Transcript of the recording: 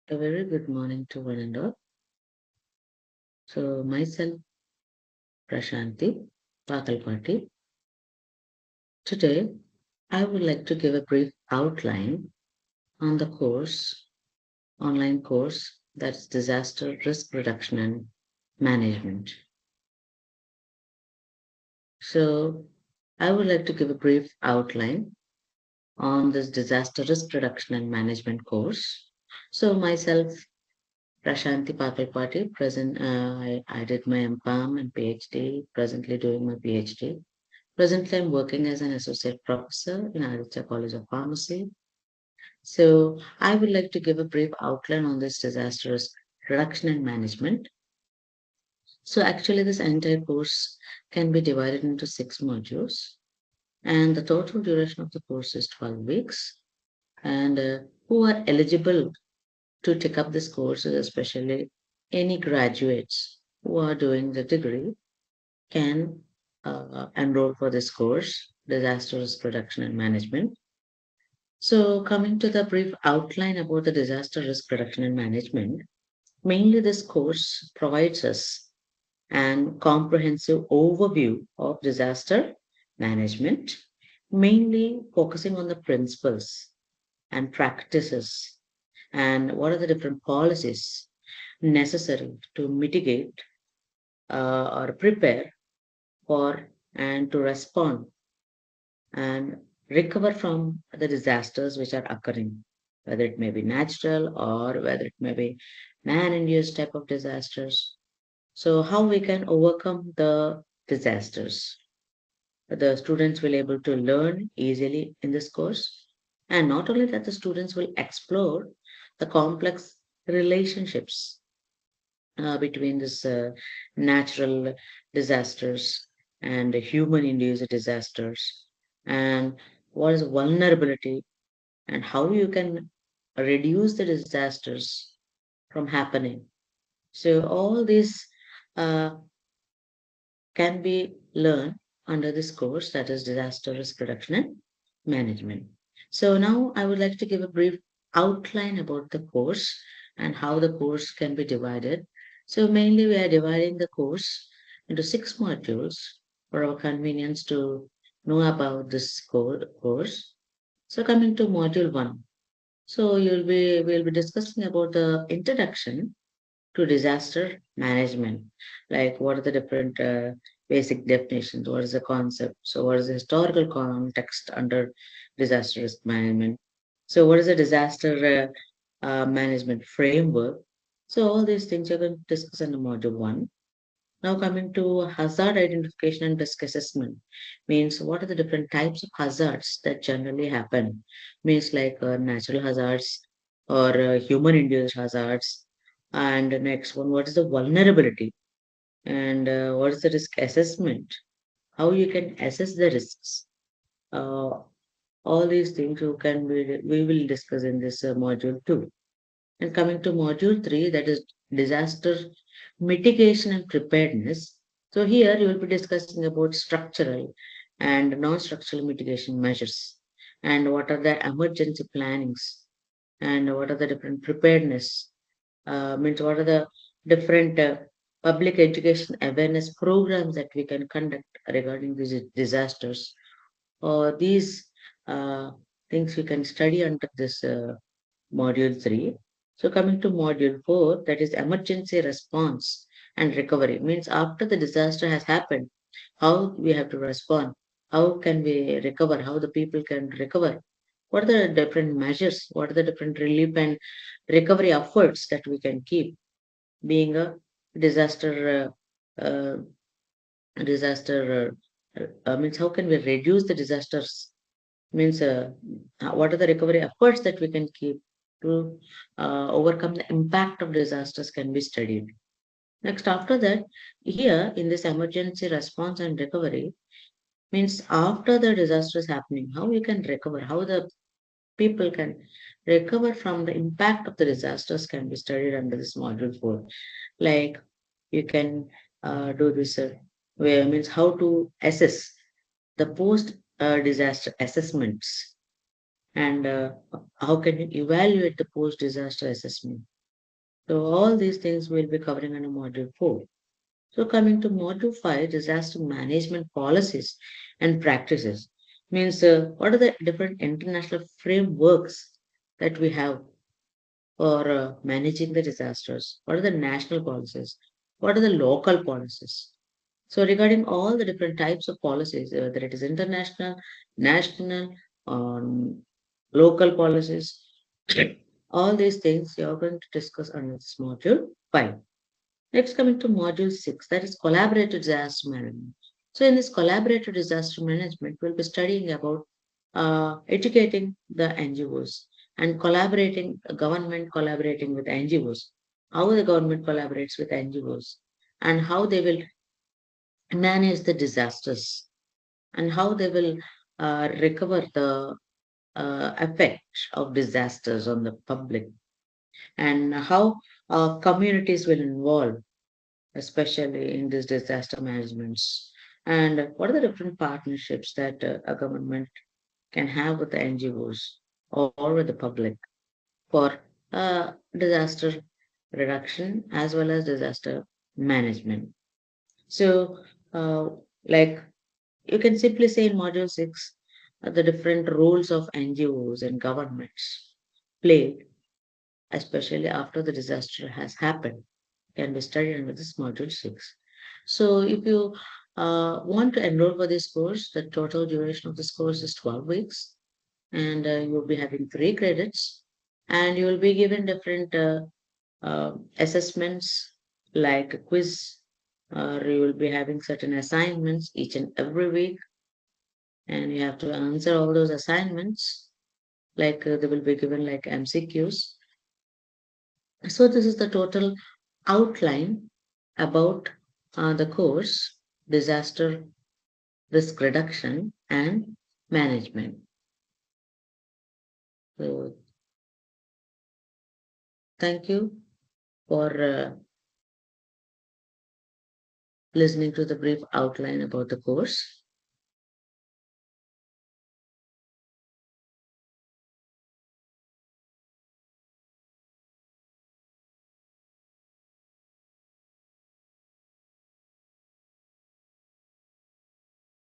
A very good morning to one and all. So, myself, Prashanti Pakalpati. Today, I would like to give a brief outline on the online course that's Disaster Risk Reduction and Management. So, I would like to give a brief outline on this Disaster Risk Reduction and Management course. So, myself, Prashanti Pakalpati, I did my MPharm and PhD, presently doing my PhD. Presently, I'm working as an associate professor in Aditya College of Pharmacy. So, I would like to give a brief outline on this disaster risk reduction and management. So, actually, this entire course can be divided into 6 modules, and the total duration of the course is 12 weeks. And who are eligible to take up this course is especially any graduates who are doing the degree can enroll for this course, Disaster Risk Reduction and Management. So, coming to the brief outline about the disaster risk reduction and management, mainly this course provides us an comprehensive overview of disaster management, mainly focusing on the principles and practices and what are the different policies necessary to mitigate or prepare for and to respond and recover from the disasters which are occurring, whether it may be natural or whether it may be man-induced type of disasters. So how we can overcome the disasters. The students will able to learn easily in this course. And not only that, the students will explore the complex relationships between this natural disasters and human induced disasters and what is vulnerability and how you can reduce the disasters from happening. So all these uh, can be learned under this course that is disaster risk reduction and management. So now I would like to give a brief outline about the course and how the course can be divided. So mainly we are dividing the course into 6 modules for our convenience to know about this course. So coming to module 1. So we'll be discussing about the introduction to disaster management, like what are the different basic definitions, what is the concept, so what is the historical context under disaster risk management, so what is the disaster management framework. So all these things you're going to discuss in the module 1. Now coming to hazard identification and risk assessment means what are the different types of hazards that generally happen, means like natural hazards or human induced hazards. And the next one, what is the vulnerability and what is the risk assessment, how you can assess the risks. uh, all these things we will discuss in this module 2. And coming to module 3, that is disaster mitigation and preparedness. So here you will be discussing about structural and non-structural mitigation measures and what are the emergency plannings and what are the different preparedness, means what are the different public education awareness programs that we can conduct regarding these disasters, or these uh, things we can study under this module 3. So coming to module 4, that is emergency response and recovery, means after the disaster has happened, how we have to respond, how can we recover, how the people can recover, what are the different measures, what are the different relief and recovery efforts that we can keep being a disaster means how can we reduce the disasters, means what are the recovery efforts that we can keep to overcome the impact of disasters can be studied. Next, after that, here in this emergency response and recovery, means after the disaster is happening, how you can recover, how the people can recover from the impact of the disasters can be studied under this module 4. Like you can do this, where means how to assess the post disaster assessments and how can you evaluate the post disaster assessment, So all these things we'll be covering under module 4. So coming to module 5, disaster management policies and practices means what are the different international frameworks that we have for managing the disasters? What are the national policies? What are the local policies? So regarding all the different types of policies, whether it is international, national, or local policies, all these things you are going to discuss under this module 5. Next, coming to module 6, that is collaborative disaster management. So, in this collaborative disaster management, we'll be studying about educating the NGOs and collaborating, government collaborating with NGOs, how the government collaborates with NGOs, and how they will manage the disasters and how they will recover the effects of disasters on the public and how communities will involve especially in these disaster managements? And what are the different partnerships that a government can have with the NGOs or with the public for disaster reduction as well as disaster management? So, uh, like you can simply say in Module 6, the different roles of NGOs and governments play, especially after the disaster has happened, can be studied under this module 6. So if you want to enroll for this course, the total duration of this course is 12 weeks and you'll be having 3 credits and you will be given different assessments like a quiz or you will be having certain assignments each and every week and you have to answer all those assignments like they will be given like MCQs. So this is the total outline about the course disaster risk reduction and management. So thank you for listening to the brief outline about the course.